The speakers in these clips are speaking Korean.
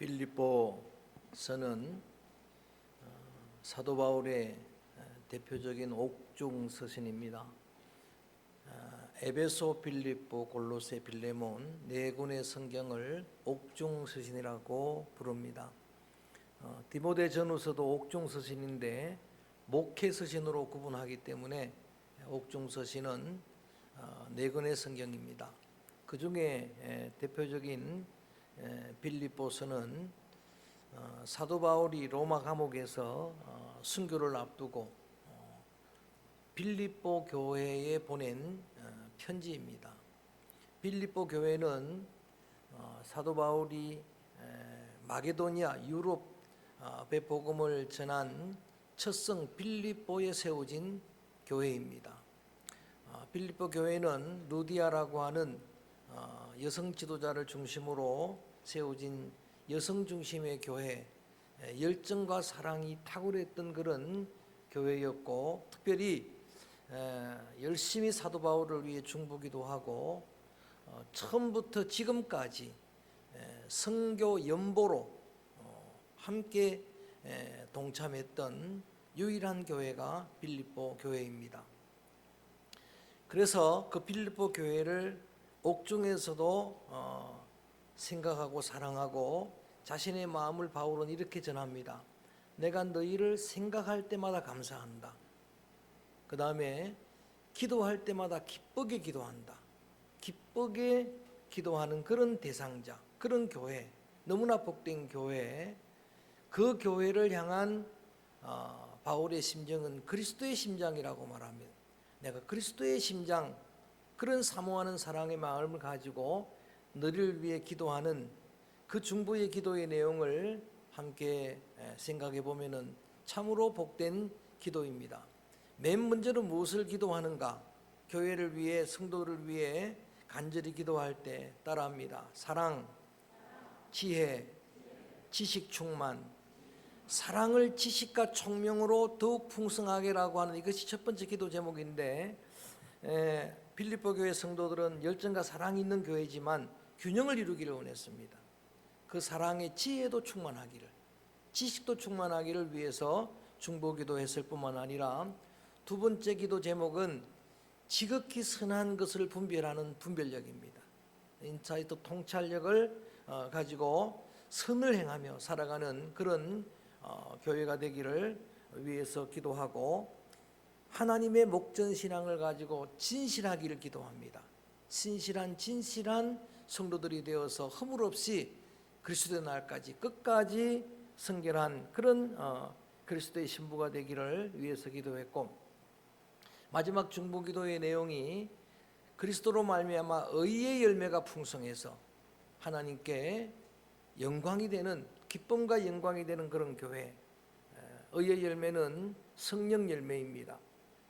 빌립보서는 사도 바울의 대표적인 옥중 서신입니다. 에베소, 빌립보, 골로새, 빌레몬 네 권의 성경을 옥중 서신이라고 부릅니다. 디모데 전후서도 옥중 서신인데 목회 서신으로 구분하기 때문에 옥중 서신은 네 권의 성경입니다. 그 중에 대표적인 빌립보서는 사도 바울이 로마 감옥에서 순교를 앞두고 빌립보 교회에 보낸 편지입니다. 빌립보 교회는 사도 바울이 마게도니아 유럽에 복음을 전한 첫성 빌립보에 세워진 교회입니다. 빌립보 교회는 루디아라고 하는 여성 지도자를 중심으로 세워진 여성 중심의 교회, 열정과 사랑이 탁월했던 그런 교회였고, 특별히 열심히 사도 바울을 위해 중보기도 하고 처음부터 지금까지 선교 연보로 함께 동참했던 유일한 교회가 빌립보 교회입니다. 그래서 그 빌립보 교회를 옥중에서도 생각하고 사랑하고 자신의 마음을 바울은 이렇게 전합니다. 내가 너희를 생각할 때마다 감사한다. 그 다음에 기도할 때마다 기쁘게 기도한다. 기쁘게 기도하는 그런 대상자, 그런 교회, 너무나 복된 교회, 그 교회를 향한 바울의 심정은 그리스도의 심장이라고 말합니다. 내가 그리스도의 심장, 그런 사모하는 사랑의 마음을 가지고 너를 위해 기도하는 그 중보의 기도의 내용을 함께 생각해 보면은 참으로 복된 기도입니다. 맨 먼저는 무엇을 기도하는가? 교회를 위해, 성도를 위해 간절히 기도할 때 따라합니다. 사랑, 지혜, 지식 충만. 사랑을 지식과 총명으로 더욱 풍성하게라고 하는 이것이 첫 번째 기도 제목인데, 빌립보 교회 성도들은 열정과 사랑이 있는 교회지만 균형을 이루기를 원했습니다. 그 사랑의 지혜도 충만하기를, 지식도 충만하기를 위해서 중보기도했을 뿐만 아니라 두 번째 기도 제목은 지극히 선한 것을 분별하는 분별력입니다. 인차의 또 통찰력을 가지고 선을 행하며 살아가는 그런 교회가 되기를 위해서 기도하고, 하나님의 목전신앙을 가지고 진실하기를 기도합니다. 진실한 성도들이 되어서 허물 없이 그리스도의 날까지 끝까지 성결한 그런 그리스도의 신부가 되기를 위해서 기도했고, 마지막 중보기도의 내용이 그리스도로 말미암아 의의 열매가 풍성해서 하나님께 영광이 되는, 기쁨과 영광이 되는 그런 교회. 의의 열매는 성령 열매입니다.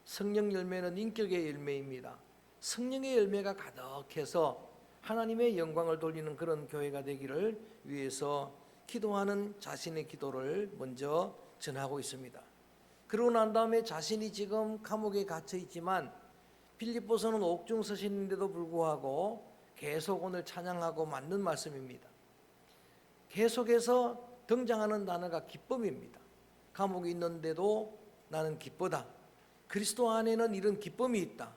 성령 열매는 인격의 열매입니다. 성령의 열매가 가득해서 하나님의 영광을 돌리는 그런 교회가 되기를 위해서 기도하는 자신의 기도를 먼저 전하고 있습니다. 그러고 난 다음에 자신이 지금 감옥에 갇혀 있지만 빌립보서는 옥중 서신인데도 불구하고 계속 오늘 찬양하고 맞는 말씀입니다. 계속해서 등장하는 단어가 기쁨입니다. 감옥에 있는데도 나는 기쁘다. 그리스도 안에는 이런 기쁨이 있다.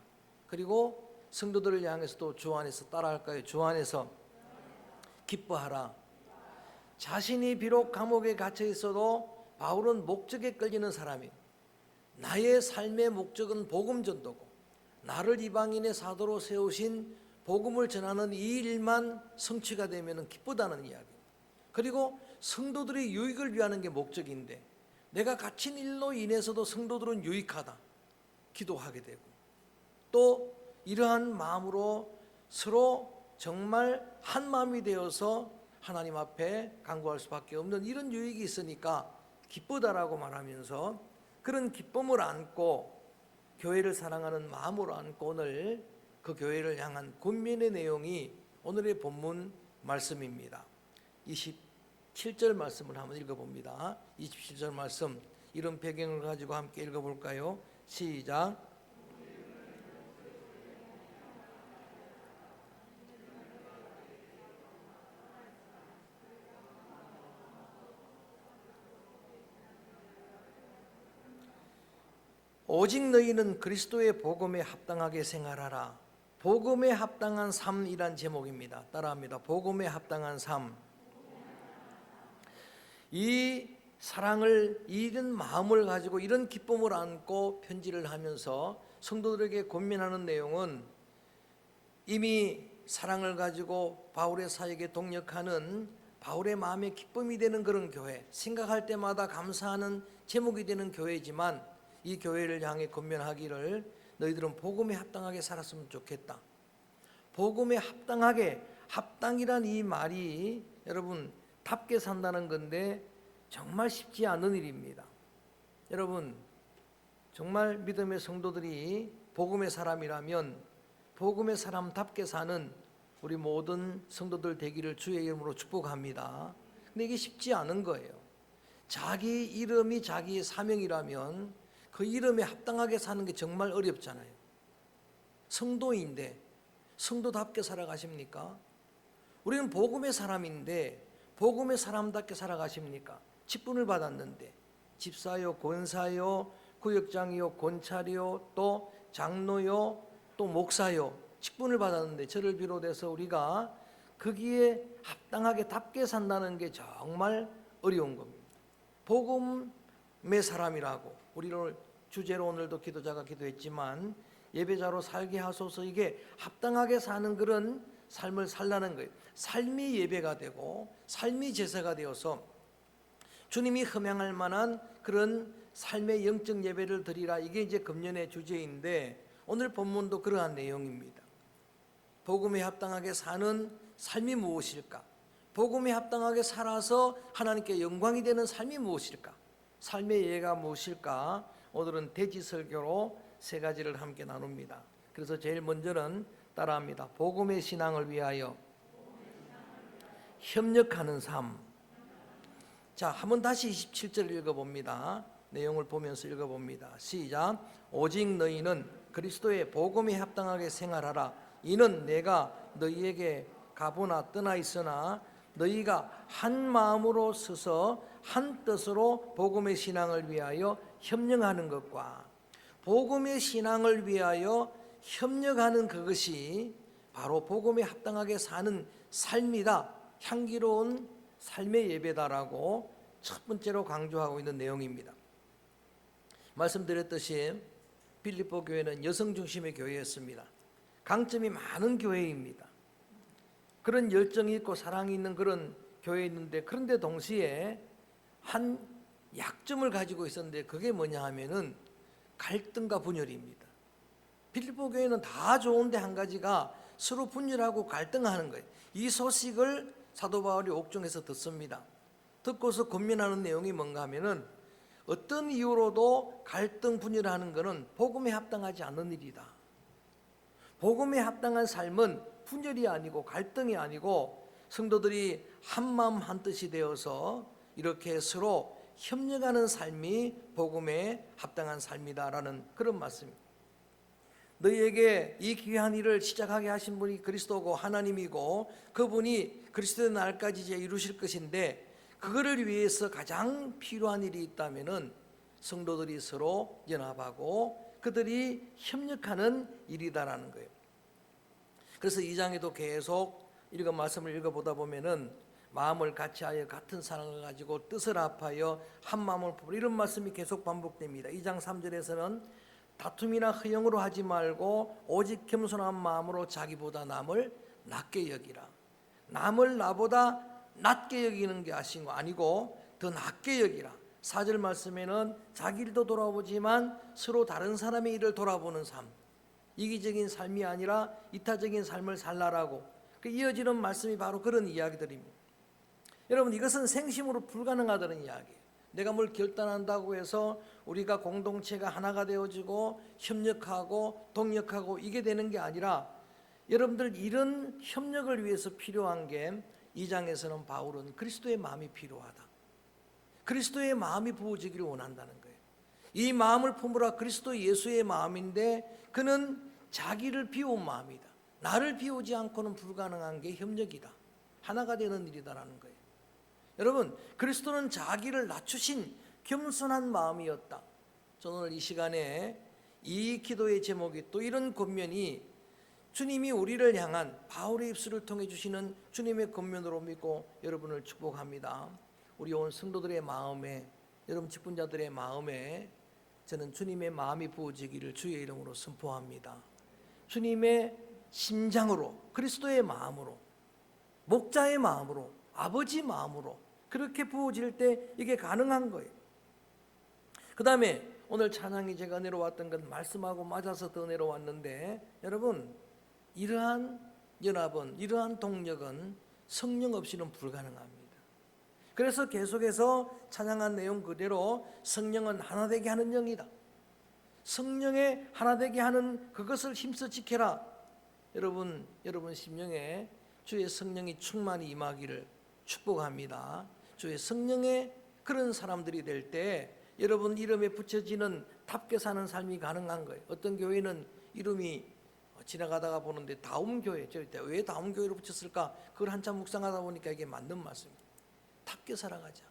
그리고 성도들을 향해서도 주 안에서 따라할까요? 주 안에서 기뻐하라. 자신이 비록 감옥에 갇혀 있어도 바울은 목적에 끌리는 사람이에요. 나의 삶의 목적은 복음 전도고, 나를 이방인의 사도로 세우신 복음을 전하는 이 일만 성취가 되면 기쁘다는 이야기. 그리고 성도들의 유익을 위하는 게 목적인데, 내가 갇힌 일로 인해서도 성도들은 유익하다. 기도하게 되고, 또 이러한 마음으로 서로 정말 한 마음이 되어서 하나님 앞에 간구할 수밖에 없는 이런 유익이 있으니까 기쁘다라고 말하면서 그런 기쁨을 안고 교회를 사랑하는 마음으로 안고 오늘 그 교회를 향한 권면의 내용이 오늘의 본문 말씀입니다. 27절 말씀을 한번 읽어봅니다. 27절 말씀, 이런 배경을 가지고 함께 읽어볼까요? 시작. 오직 너희는 그리스도의 복음에 합당하게 생활하라. 복음에 합당한 삶이란 제목입니다. 따라합니다. 복음에 합당한 삶. 이 사랑을, 이런 마음을 가지고 이런 기쁨을 안고 편지를 하면서 성도들에게 권면하는 내용은 이미 사랑을 가지고 바울의 사역에 동력하는 바울의 마음에 기쁨이 되는 그런 교회, 생각할 때마다 감사하는 제목이 되는 교회지만 이 교회를 향해 권면하기를 너희들은 복음에 합당하게 살았으면 좋겠다. 복음에 합당하게, 합당이란 이 말이 여러분 답게 산다는 건데 정말 쉽지 않은 일입니다. 여러분 정말 믿음의 성도들이 복음의 사람이라면 복음의 사람답게 사는 우리 모든 성도들 되기를 주의 이름으로 축복합니다. 근데 이게 쉽지 않은 거예요. 자기 이름이 자기의 사명이라면 그 이름에 합당하게 사는 게 정말 어렵잖아요. 성도인데 성도답게 살아가십니까? 우리는 복음의 사람인데 복음의 사람답게 살아가십니까? 직분을 받았는데 집사요, 권사요, 구역장이요, 권찰이요, 또 장로요, 또 목사요, 직분을 받았는데 저를 비롯해서 우리가 거기에 합당하게 답게 산다는 게 정말 어려운 겁니다. 복음의 사람이라고 우리를 주제로 오늘도 기도자가 기도했지만 예배자로 살게 하소서, 이게 합당하게 사는 그런 삶을 살라는 거예요. 삶이 예배가 되고 삶이 제사가 되어서 주님이 흠양할 만한 그런 삶의 영적 예배를 드리라. 이게 이제 금년의 주제인데 오늘 본문도 그러한 내용입니다. 복음에 합당하게 사는 삶이 무엇일까? 복음에 합당하게 살아서 하나님께 영광이 되는 삶이 무엇일까? 삶의 예가 무엇일까? 오늘은 대지설교로 세 가지를 함께 나눕니다. 그래서 제일 먼저는 따라합니다. 복음의 신앙을 위하여 협력하는 삶. 자, 한번 다시 27절 읽어봅니다. 내용을 보면서 읽어봅니다. 시작. 오직 너희는 그리스도의 복음에 합당하게 생활하라. 이는 내가 너희에게 가보나 떠나 있으나 너희가 한 마음으로 서서 한 뜻으로 복음의 신앙을 위하여 협력하는 것과 복음의 신앙을 위하여 협력하는 그것이 바로 복음에 합당하게 사는 삶이다. 향기로운 삶의 예배다라고 첫 번째로 강조하고 있는 내용입니다. 말씀드렸듯이 빌립보 교회는 여성 중심의 교회였습니다. 강점이 많은 교회입니다. 그런 열정이 있고 사랑이 있는 그런 교회였는데, 그런데 동시에 한 약점을 가지고 있었는데 그게 뭐냐 하면은 갈등과 분열입니다. 빌립보 교회는 다 좋은데 한 가지가 서로 분열하고 갈등하는 거예요. 이 소식을 사도 바울이 옥중에서 듣습니다. 듣고서 권면하는 내용이 뭔가 하면은 어떤 이유로도 갈등 분열하는 것은 복음에 합당하지 않는 일이다. 복음에 합당한 삶은 분열이 아니고 갈등이 아니고 성도들이 한마음 한뜻이 되어서 이렇게 서로 협력하는 삶이 복음에 합당한 삶이다라는 그런 말씀입니다. 너희에게 이 귀한 일을 시작하게 하신 분이 그리스도고 하나님이고 그분이 그리스도의 날까지 이제 이루실 것인데, 그거를 위해서 가장 필요한 일이 있다면은 성도들이 서로 연합하고 그들이 협력하는 일이다라는 거예요. 그래서 2장에도 계속 읽은 말씀을 읽어보다 보면은 마음을 같이하여 같은 사랑을 가지고 뜻을 합하여 한 마음을 품으라, 이런 말씀이 계속 반복됩니다. 2장 3절에서는 다툼이나 허영으로 하지 말고 오직 겸손한 마음으로 자기보다 남을 낮게 여기라. 남을 나보다 낮게 여기는 게 아신 거 아니고 더 낮게 여기라. 4절 말씀에는 자기 일도 돌아보지만 서로 다른 사람의 일을 돌아보는 삶, 이기적인 삶이 아니라 이타적인 삶을 살라라고 이어지는 말씀이 바로 그런 이야기들입니다. 여러분, 이것은 생심으로 불가능하다는 이야기예요. 내가 뭘 결단한다고 해서 우리가 공동체가 하나가 되어지고 협력하고 동력하고 이게 되는 게 아니라, 여러분들 이런 협력을 위해서 필요한 게 2장에서는 바울은 그리스도의 마음이 필요하다. 그리스도의 마음이 부어지기를 원한다는 거예요. 이 마음을 품으라 그리스도 예수의 마음인데 그는 자기를 비운 마음이다. 나를 비우지 않고는 불가능한 게 협력이다. 하나가 되는 일이다라는 거예요. 여러분, 그리스도는 자기를 낮추신 겸손한 마음이었다. 저는 오늘 이 시간에 이 기도의 제목이 또 이런 권면이 주님이 우리를 향한 바울의 입술을 통해 주시는 주님의 권면으로 믿고 여러분을 축복합니다. 우리 온 성도들의 마음에, 여러분 직분자들의 마음에 저는 주님의 마음이 부어지기를 주의 이름으로 선포합니다. 주님의 심장으로, 그리스도의 마음으로, 목자의 마음으로, 아버지 마음으로 그렇게 부어질 때 이게 가능한 거예요. 그 다음에 오늘 찬양이 제가 내려왔던 건 말씀하고 맞아서 더 내려왔는데, 여러분 이러한 연합은, 이러한 동력은 성령 없이는 불가능합니다. 그래서 계속해서 찬양한 내용 그대로 성령은 하나 되게 하는 영이다. 성령의 하나 되게 하는 그것을 힘써 지켜라. 여러분 심령에 주의 성령이 충만히 임하기를 축복합니다. 주의 성령의 그런 사람들이 될 때 여러분 이름에 붙여지는 답게 사는 삶이 가능한 거예요. 어떤 교회는 이름이 지나가다가 보는데 다움교회, 왜 다움교회로 붙였을까? 그걸 한참 묵상하다 보니까 이게 맞는 말씀입니다. 답게 살아가자.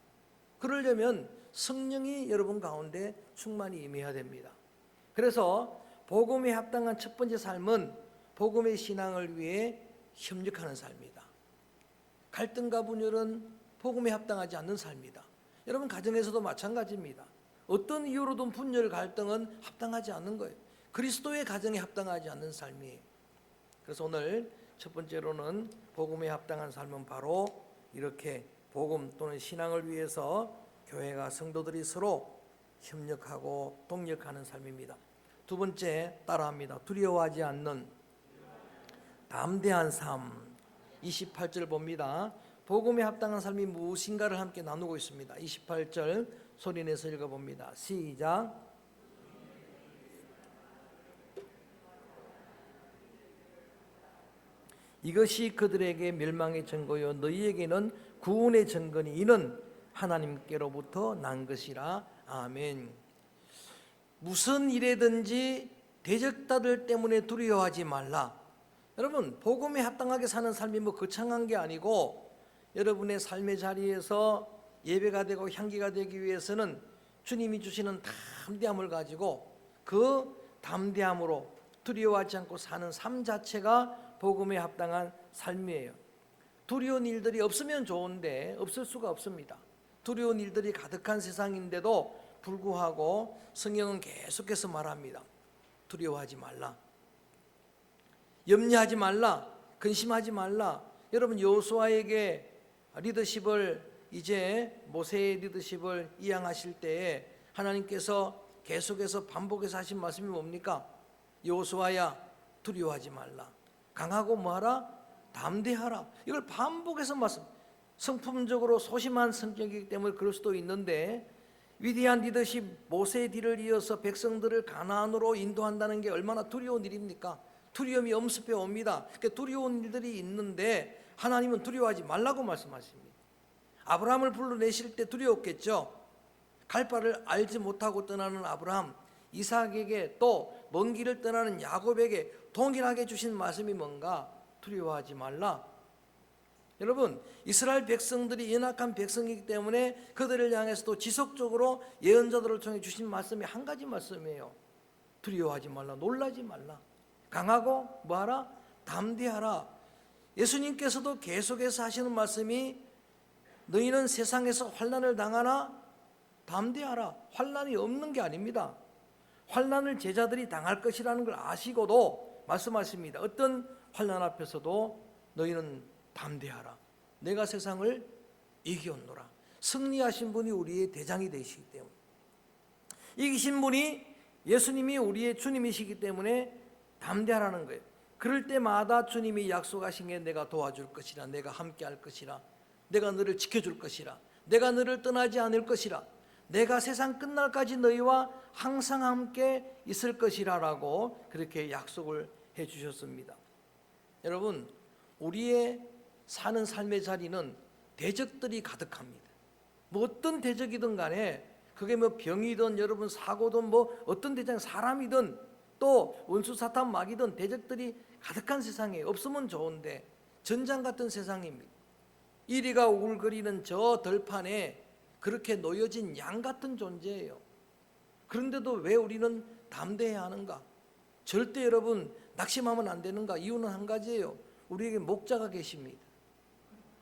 그러려면 성령이 여러분 가운데 충만히 임해야 됩니다. 그래서 복음에 합당한 첫 번째 삶은 복음의 신앙을 위해 협력하는 삶이다. 갈등과 분열은 복음에 합당하지 않는 삶이다. 여러분 가정에서도 마찬가지입니다. 어떤 이유로든 분열, 갈등은 합당하지 않는 거예요. 그리스도의 가정에 합당하지 않는 삶이에요. 그래서 오늘 첫 번째로는 복음에 합당한 삶은 바로 이렇게 복음 또는 신앙을 위해서 교회가, 성도들이 서로 협력하고 동력하는 삶입니다. 두 번째 따라합니다. 두려워하지 않는 담대한 삶. 28절 봅니다. 복음에 합당한 삶이 무엇인가를 함께 나누고 있습니다. 28절 소리내서 읽어봅니다. 시작. 이것이 그들에게 멸망의 증거요 너희에게는 구원의 증거니 이는 하나님께로부터 난 것이라. 아멘. 무슨 일에든지 대적자들 때문에 두려워하지 말라. 여러분 복음에 합당하게 사는 삶이 뭐 거창한 게 아니고, 여러분의 삶의 자리에서 예배가 되고 향기가 되기 위해서는 주님이 주시는 담대함을 가지고 그 담대함으로 두려워하지 않고 사는 삶 자체가 복음에 합당한 삶이에요. 두려운 일들이 없으면 좋은데 없을 수가 없습니다. 두려운 일들이 가득한 세상인데도 불구하고 성경은 계속해서 말합니다. 두려워하지 말라. 염려하지 말라. 근심하지 말라. 여러분 여호수아에게 리더십을, 이제 모세의 리더십을 이양하실 때에 하나님께서 계속해서 반복해서 하신 말씀이 뭡니까? 여호수아야 두려워하지 말라. 강하고 뭐하라? 담대하라. 이걸 반복해서 말씀. 성품적으로 소심한 성격이기 때문에 그럴 수도 있는데, 위대한 리더십 모세의 뒤를 이어서 백성들을 가나안으로 인도한다는 게 얼마나 두려운 일입니까? 두려움이 엄습해 옵니다. 그러니까 두려운 일들이 있는데 하나님은 두려워하지 말라고 말씀하십니다. 아브라함을 불러내실 때 두려웠겠죠. 갈 바를 알지 못하고 떠나는 아브라함, 이삭에게 또 먼 길을 떠나는 야곱에게 동일하게 주신 말씀이 뭔가? 두려워하지 말라. 여러분 이스라엘 백성들이 연약한 백성이기 때문에 그들을 향해서도 지속적으로 예언자들을 통해 주신 말씀이 한 가지 말씀이에요. 두려워하지 말라. 놀라지 말라. 강하고 뭐하라? 담대하라. 예수님께서도 계속해서 하시는 말씀이 너희는 세상에서 환난을 당하나 담대하라. 환난이 없는 게 아닙니다. 환난을 제자들이 당할 것이라는 걸 아시고도 말씀하십니다. 어떤 환난 앞에서도 너희는 담대하라. 내가 세상을 이기었노라. 승리하신 분이 우리의 대장이 되시기 때문에, 이기신 분이 예수님이 우리의 주님이시기 때문에 담대하라는 거예요. 그럴 때마다 주님이 약속하신 게 내가 도와줄 것이라, 내가 함께할 것이라, 내가 너를 지켜줄 것이라, 내가 너를 떠나지 않을 것이라, 내가 세상 끝날까지 너희와 항상 함께 있을 것이라 라고 그렇게 약속을 해 주셨습니다. 여러분 우리의 사는 삶의 자리는 대적들이 가득합니다. 뭐 어떤 대적이든 간에, 그게 뭐 병이든 여러분 사고든 뭐 어떤 대장, 사람이든 또 원수 사탄 마귀든 대적들이 가득한 세상에 없으면 좋은데 전장 같은 세상입니다. 이리가 우글거리는 저 들판에 그렇게 놓여진 양 같은 존재예요. 그런데도 왜 우리는 담대해야 하는가? 절대 여러분 낙심하면 안 되는가? 이유는 한 가지예요. 우리에게 목자가 계십니다.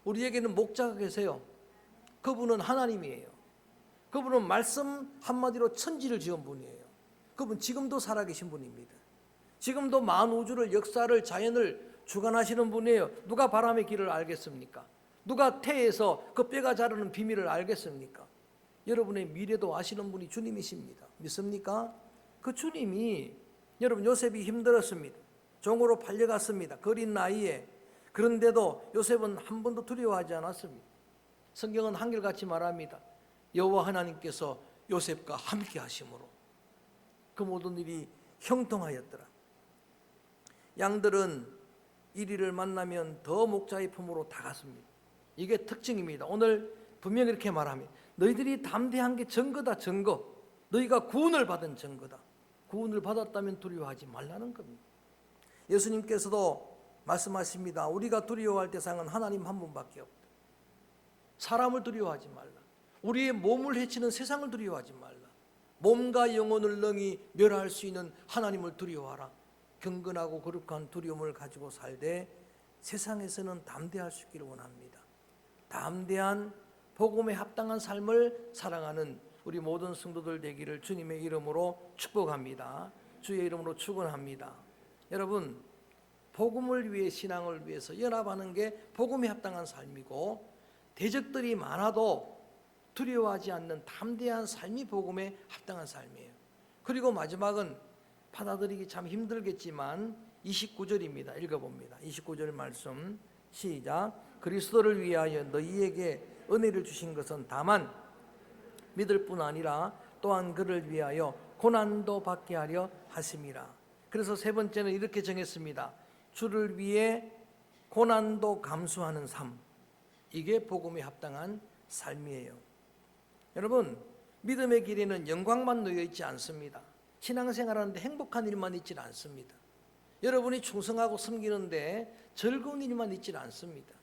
우리에게는 목자가 계세요. 그분은 하나님이에요. 그분은 말씀 한마디로 천지를 지은 분이에요. 그분 지금도 살아계신 분입니다. 지금도 만우주를, 역사를, 자연을 주관하시는 분이에요. 누가 바람의 길을 알겠습니까? 누가 태에서 그 뼈가 자르는 비밀을 알겠습니까? 여러분의 미래도 아시는 분이 주님이십니다. 믿습니까? 그 주님이, 여러분, 요셉이 힘들었습니다. 종으로 팔려갔습니다. 어린 나이에. 그런데도 요셉은 한 번도 두려워하지 않았습니다. 성경은 한결같이 말합니다. 여호와 하나님께서 요셉과 함께 하심으로 그 모든 일이 형통하였더라. 양들은 이리를 만나면 더 목자의 품으로 다갔습니다. 이게 특징입니다. 오늘 분명히 이렇게 말합니다. 너희들이 담대한 게 증거다, 증거. 너희가 구원을 받은 증거다. 구원을 받았다면 두려워하지 말라는 겁니다. 예수님께서도 말씀하십니다. 우리가 두려워할 대상은 하나님 한 분밖에 없다. 사람을 두려워하지 말라. 우리의 몸을 해치는 세상을 두려워하지 말라. 몸과 영혼을 능히 멸할 수 있는 하나님을 두려워하라. 경건하고 거룩한 두려움을 가지고 살되 세상에서는 담대할 수 있기를 원합니다. 담대한 복음에 합당한 삶을 사랑하는 우리 모든 성도들 되기를 주님의 이름으로 축복합니다. 주의 이름으로 축원합니다. 여러분, 복음을 위해, 신앙을 위해서 연합하는 게 복음에 합당한 삶이고, 대적들이 많아도 두려워하지 않는 담대한 삶이 복음에 합당한 삶이에요. 그리고 마지막은 받아들이기 참 힘들겠지만 29절입니다. 읽어봅니다. 29절 말씀 시작. 그리스도를 위하여 너희에게 은혜를 주신 것은 다만 믿을 뿐 아니라 또한 그를 위하여 고난도 받게 하려 하심이라. 그래서 세 번째는 이렇게 정했습니다. 주를 위해 고난도 감수하는 삶. 이게 복음에 합당한 삶이에요. 여러분, 믿음의 길에는 영광만 놓여 있지 않습니다. 신앙생활하는데 행복한 일만 있지 않습니다. 여러분이 충성하고 섬기는데 즐거운 일만 있지 않습니다.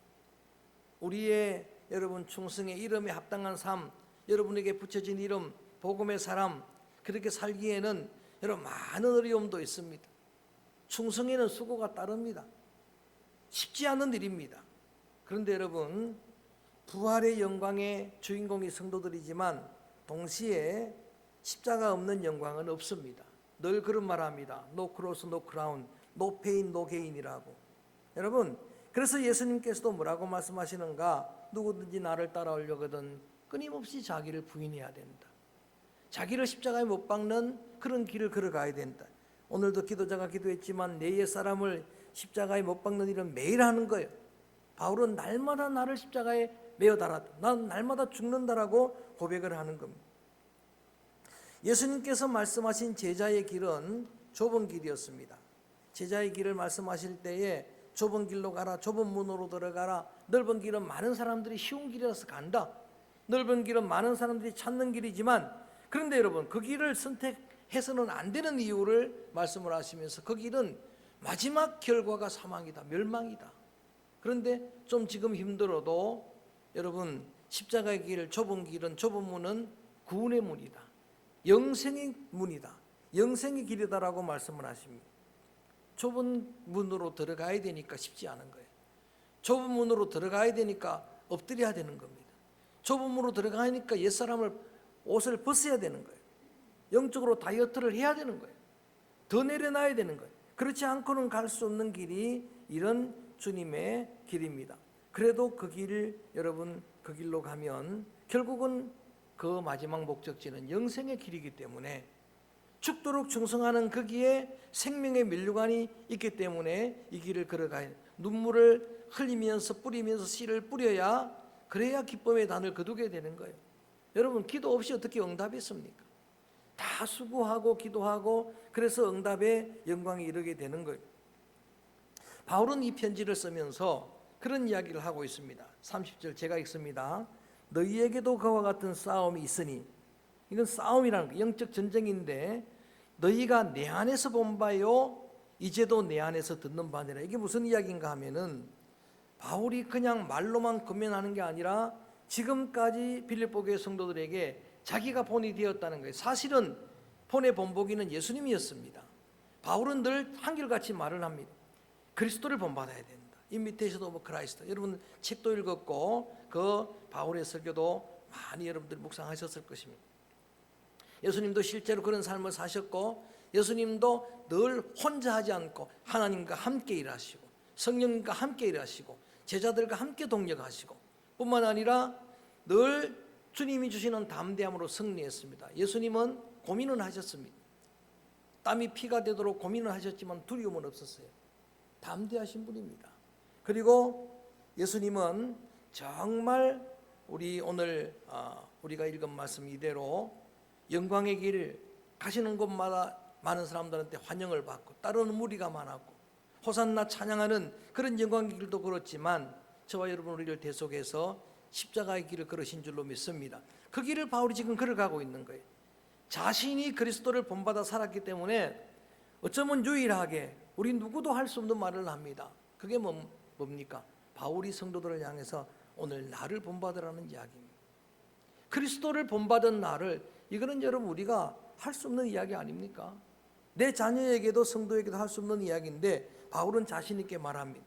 우리의 여러분 충성의 이름에 합당한 삶, 여러분에게 붙여진 이름 복음의 사람, 그렇게 살기에는 여러분 많은 어려움도 있습니다. 충성에는 수고가 따릅니다. 쉽지 않은 일입니다. 그런데 여러분, 부활의 영광의 주인공이 성도들이지만 동시에 십자가 없는 영광은 없습니다. 늘 그런 말합니다. No cross, no crown, no pain, no gain이라고. 여러분, 그래서 예수님께서도 뭐라고 말씀하시는가? 누구든지 나를 따라오려거든 끊임없이 자기를 부인해야 된다. 자기를 십자가에 못 박는 그런 길을 걸어가야 된다. 오늘도 기도자가 기도했지만 내 옛사람을 십자가에 못 박는 일은 매일 하는 거예요. 바울은 날마다 나를 십자가에 매어 달았다. 난 날마다 죽는다라고 고백을 하는 겁니다. 예수님께서 말씀하신 제자의 길은 좁은 길이었습니다. 제자의 길을 말씀하실 때에 좁은 길로 가라, 좁은 문으로 들어가라. 넓은 길은 많은 사람들이 쉬운 길이라서 간다. 넓은 길은 많은 사람들이 찾는 길이지만, 그런데 여러분, 그 길을 선택해서는 안 되는 이유를 말씀을 하시면서 그 길은 마지막 결과가 사망이다, 멸망이다. 그런데 좀 지금 힘들어도 여러분, 십자가의 길, 좁은 길은, 좁은 문은 구원의 문이다, 영생의 문이다, 영생의 길이다라고 말씀을 하십니다. 좁은 문으로 들어가야 되니까 쉽지 않은 거예요. 좁은 문으로 들어가야 되니까 엎드려야 되는 겁니다. 좁은 문으로 들어가니까 옛사람을 옷을 벗어야 되는 거예요. 영적으로 다이어트를 해야 되는 거예요. 더 내려놔야 되는 거예요. 그렇지 않고는 갈 수 없는 길이 이런 주님의 길입니다. 그래도 그 길, 여러분, 그 길로 가면 결국은 그 마지막 목적지는 영생의 길이기 때문에 죽도록 충성하는 거기에 생명의 면류관이 있기 때문에 이 길을 걸어가야, 눈물을 흘리면서 뿌리면서 씨를 뿌려야, 그래야 기쁨의 단을 거두게 되는 거예요. 여러분, 기도 없이 어떻게 응답이 있습니까? 다 수고하고 기도하고 그래서 응답의 영광에 이르게 되는 거예요. 바울은 이 편지를 쓰면서 그런 이야기를 하고 있습니다. 30절 제가 읽습니다. 너희에게도 그와 같은 싸움이 있으니, 이건 싸움이라는 거, 영적 전쟁인데, 너희가 내 안에서 본 바요 이제도 내 안에서 듣는 바니라. 이게 무슨 이야기인가 하면은, 바울이 그냥 말로만 권면하는 게 아니라 지금까지 빌립보 교회 성도들에게 자기가 본이 되었다는 거예요. 사실은 폰의 본보기는 예수님이었습니다. 바울은 늘 한결같이 말을 합니다. 그리스도를 본받아야 된다. 인비테이션 오브 크라이스트. 여러분 책도 읽었고 그 바울의 설교도 많이 여러분들 묵상하셨을 것입니다. 예수님도 실제로 그런 삶을 사셨고 예수님도 늘 혼자 하지 않고 하나님과 함께 일하시고 성령님과 함께 일하시고 제자들과 함께 동역하시고 뿐만 아니라 늘 주님이 주시는 담대함으로 승리했습니다. 예수님은 고민은 하셨습니다. 땀이 피가 되도록 고민을 하셨지만 두려움은 없었어요. 담대하신 분입니다. 그리고 예수님은 정말 우리 오늘 우리가 읽은 말씀 이대로 영광의 길 가시는 곳마다 많은 사람들한테 환영을 받고 따르는 무리가 많았고 호산나 찬양하는 그런 영광의 길도 그렇지만 저와 여러분 우리를 대속해서 십자가의 길을 걸으신 줄로 믿습니다. 그 길을 바울이 지금 걸어가고 있는 거예요. 자신이 그리스도를 본받아 살았기 때문에 어쩌면 유일하게 우리 누구도 할 수 없는 말을 합니다. 그게 뭡니까? 바울이 성도들을 향해서 오늘 나를 본받으라는 이야기입니다. 그리스도를 본받은 나를, 이거는 여러분 우리가 할 수 없는 이야기 아닙니까? 내 자녀에게도 성도에게도 할 수 없는 이야기인데 바울은 자신 있게 말합니다.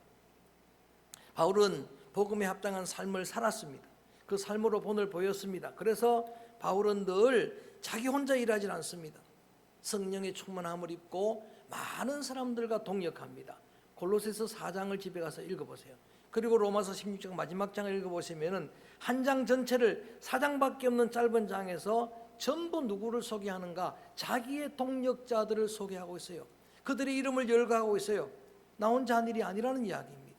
바울은 복음에 합당한 삶을 살았습니다. 그 삶으로 본을 보였습니다. 그래서 바울은 늘 자기 혼자 일하지 않습니다. 성령의 충만함을 입고 많은 사람들과 동역합니다. 골로새서 4장을 집에 가서 읽어보세요. 그리고 로마서 16장 마지막 장을 읽어보시면 한 장 전체를 4장밖에 없는 짧은 장에서 전부 누구를 소개하는가? 자기의 동역자들을 소개하고 있어요. 그들의 이름을 열거하고 있어요. 나 혼자 한 일이 아니라는 이야기입니다.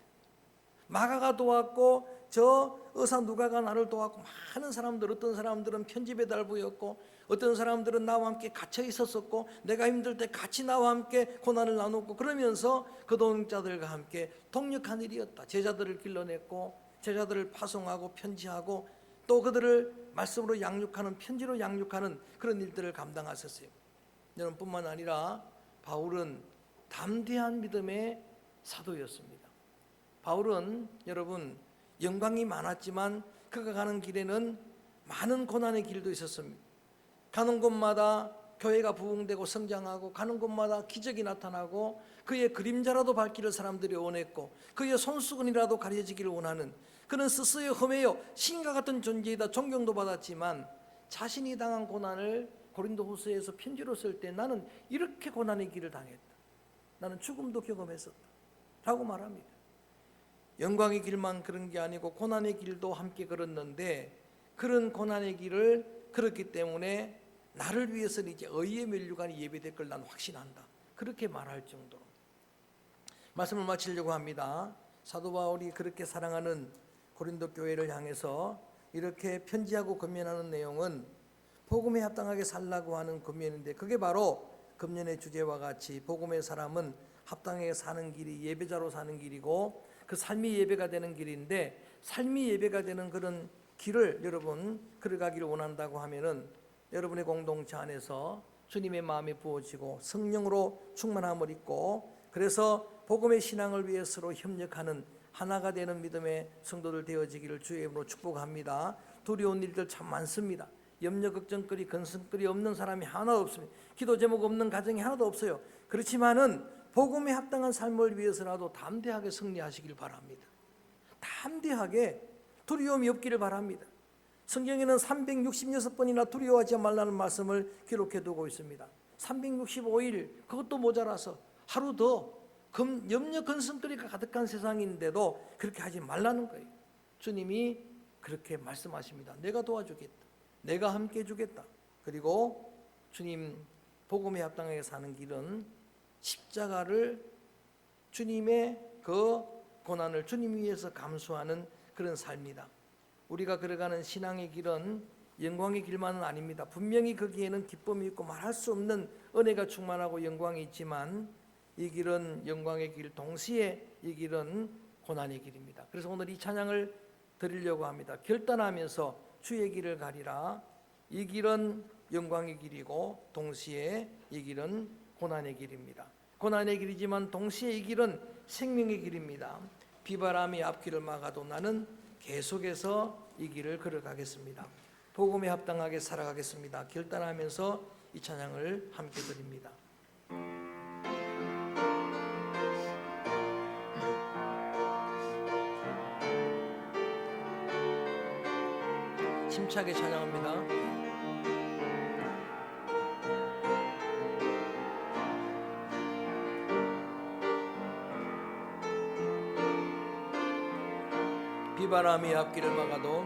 마가가 도왔고 저 의사 누가가 나를 도왔고 많은 사람들, 어떤 사람들은 편지 배달부였고 어떤 사람들은 나와 함께 갇혀 있었었고 내가 힘들 때 같이 나와 함께 고난을 나눴고 그러면서 그 동역자들과 함께 동역한 일이었다. 제자들을 길러냈고 제자들을 파송하고 편지하고 또 그들을 말씀으로 양육하는, 편지로 양육하는 그런 일들을 감당하셨어요. 여러분뿐만 아니라 바울은 담대한 믿음의 사도였습니다. 바울은 여러분 영광이 많았지만 그가 가는 길에는 많은 고난의 길도 있었습니다. 가는 곳마다 교회가 부흥되고 성장하고 가는 곳마다 기적이 나타나고 그의 그림자라도 밟기를 사람들이 원했고 그의 손수건이라도 가려지기를 원하는, 그는 스스로 험해요 신과 같은 존재이다 존경도 받았지만 자신이 당한 고난을 고린도후서에서 편지로 쓸 때 나는 이렇게 고난의 길을 당했다, 나는 죽음도 경험했었다 라고 말합니다. 영광의 길만 그런 게 아니고 고난의 길도 함께 걸었는데 그런 고난의 길을 걸었기 때문에 나를 위해서는 이제 의의 면류관이 예배될 걸 난 확신한다, 그렇게 말할 정도로. 말씀을 마치려고 합니다. 사도 바울이 그렇게 사랑하는 고린도 교회를 향해서 이렇게 편지하고 권면하는 내용은 복음에 합당하게 살라고 하는 권면인데 그게 바로 금년의 주제와 같이 복음의 사람은 합당하게 사는 길이 예배자로 사는 길이고 그 삶이 예배가 되는 길인데 삶이 예배가 되는 그런 길을 여러분 걸어가기를 원한다고 하면은 여러분의 공동체 안에서 주님의 마음이 부어지고 성령으로 충만함을 입고 그래서 복음의 신앙을 위해 서로 협력하는 하나가 되는 믿음의 성도들 되어지기를 주의 이름으로 축복합니다. 두려운 일들 참 많습니다. 염려 걱정거리 근심거리 없는 사람이 하나도 없습니다. 기도 제목 없는 가정이 하나도 없어요. 그렇지만은 복음에 합당한 삶을 위해서라도 담대하게 승리하시길 바랍니다. 담대하게 두려움이 없기를 바랍니다. 성경에는 366번이나 두려워하지 말라는 말씀을 기록해 두고 있습니다. 365일 그것도 모자라서 하루 더 염려 근심거리가 가득한 세상인데도 그렇게 하지 말라는 거예요. 주님이 그렇게 말씀하십니다. 내가 도와주겠다, 내가 함께 해주겠다. 그리고 주님 복음에 합당하게 사는 길은 십자가를, 주님의 그 고난을 주님 위해서 감수하는 그런 삶이다. 우리가 걸어가는 신앙의 길은 영광의 길만은 아닙니다. 분명히 거기에는 기쁨이 있고 말할 수 없는 은혜가 충만하고 영광이 있지만 이 길은 영광의 길 동시에 이 길은 고난의 길입니다. 그래서 오늘 이 찬양을 드리려고 합니다. 결단하면서 주의 길을 가리라. 이 길은 영광의 길이고 동시에 이 길은 고난의 길입니다. 고난의 길이지만 동시에 이 길은 생명의 길입니다. 비바람이 앞길을 막아도 나는 계속해서 이 길을 걸어가겠습니다. 복음에 합당하게 살아가겠습니다. 결단하면서 이 찬양을 함께 드립니다. 힘차게 찬양합니다. 비바람이 앞길을 막아도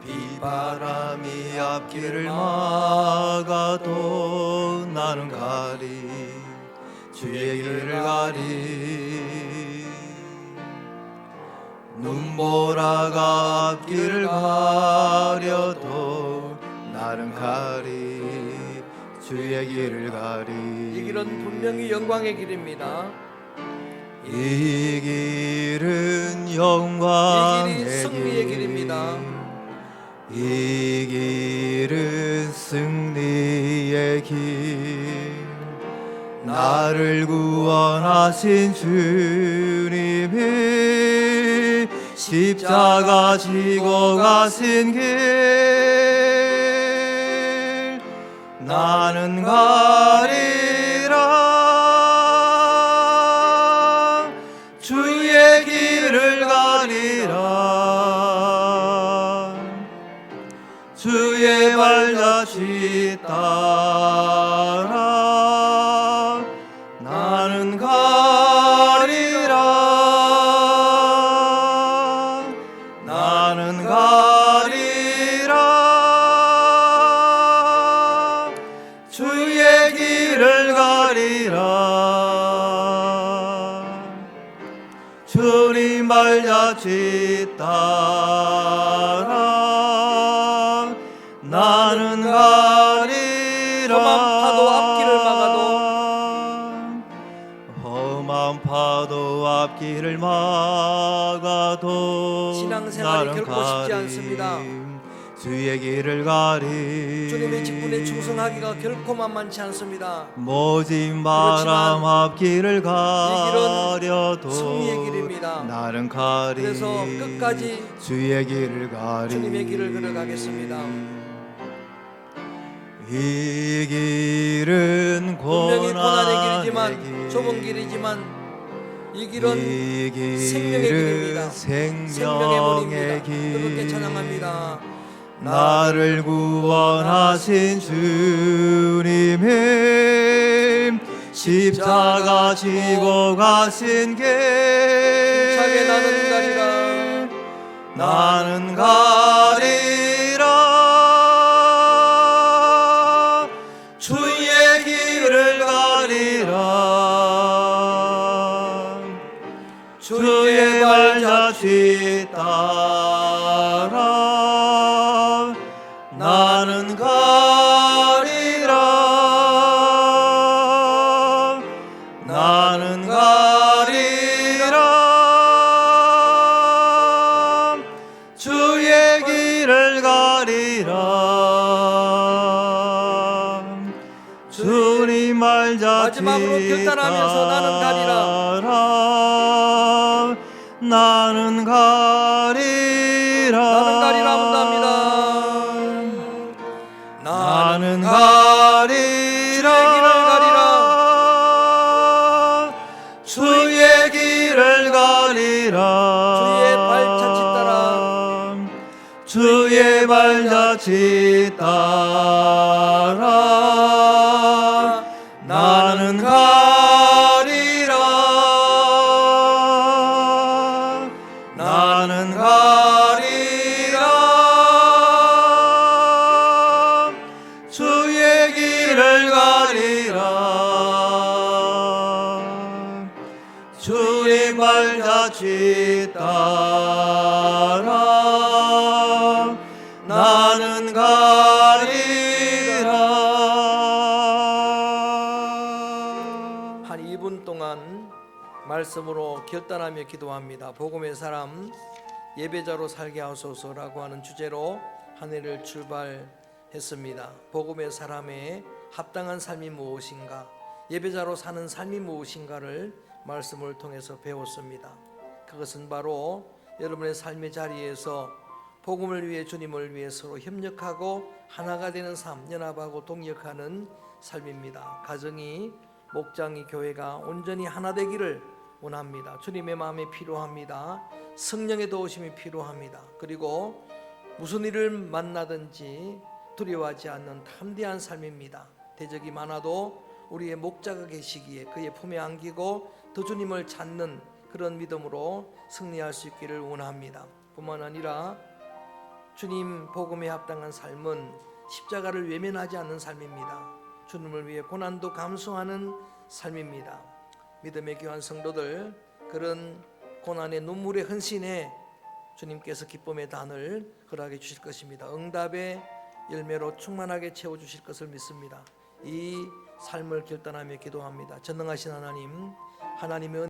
비바람이 앞길을 막아도 나는 가리 주의 길을 가리 눈보라가 앞길을 가려도 나는 가리 주의 길을 가리 이 길은 분명히 영광의 길입니다. 이 길은 영광의 이 길이 승리의 길입니다. 이 길은 승리의 길 나를 구원하신 주님이 십자가 지고 가신 길 나는 가리라 주의 길을 가리라 주의 발자취 따라 나는 가리라 나는 가리라 주의 길을 가리라 주님 발자취 따라 나는 가리라 험한 파도 앞길을 막아도 험한 파도 앞길을 막아도 신앙생활이 나는 결코 쉽지 가리 않습니다. 주의 길을 가리 주님의 직분에 충성하기가 결코 만만치 않습니다. 모진 바람 앞길을 가려도 승리의 길입니다. 나는 가리 그래서 끝까지 주의 길을 가리 주님의 길을 걸어가겠습니다. 이 길은 분명히 고난의 고난의 길이지만 길 좁은 길이지만 이 길은 이 생명의 길입니다. 생명의 문입니다. 뜨겁게 길 찬양합니다. 나를 구원하신 주님의 십자가 지고 가신 길 힘차게 나는 가리라 나는 가리라 주의 길을 가리라 주의 발자취 따라 나는 가리라 나는 가리라 주의 길을 가리라 주님 발자취 마지막으로 결단하면서 나는 가리라 나는 가리라 나는 가리라 합니다. 나는 가리라 주의 길을 가리라 주의 발자취 따라 주의 발자취 따라 나는 가리라 나는 가리라 주의 길을 가리라 주님 발자취 따라 나는 가리라 한 2분 동안 말씀으로 결단하며 기도합니다. 복음의 사람 예배자로 살게 하소서라고 하는 주제로 한 해를 출발했습니다. 복음의 사람의 합당한 삶이 무엇인가, 예배자로 사는 삶이 무엇인가를 말씀을 통해서 배웠습니다. 그것은 바로 여러분의 삶의 자리에서 복음을 위해 주님을 위해 서로 협력하고 하나가 되는 삶, 연합하고 동역하는 삶입니다. 가정이, 목장이, 교회가 온전히 하나 되기를 원합니다. 주님의 마음이 필요합니다. 성령의 도우심이 필요합니다. 그리고 무슨 일을 만나든지 두려워하지 않는 담대한 삶입니다. 대적이 많아도 우리의 목자가 계시기에 그의 품에 안기고 더 주님을 찾는 그런 믿음으로 승리할 수 있기를 원합니다. 뿐만 아니라 주님 복음에 합당한 삶은 십자가를 외면하지 않는 삶입니다. 주님을 위해 고난도 감수하는 삶입니다. 믿음의 귀한 성도들, 그런 고난의 눈물의 헌신에 주님께서 기쁨의 단을 허락해 주실 것입니다. 응답의 열매로 충만하게 채워주실 것을 믿습니다. 이 삶을 결단하며 기도합니다. 전능하신 하나님, 하나님의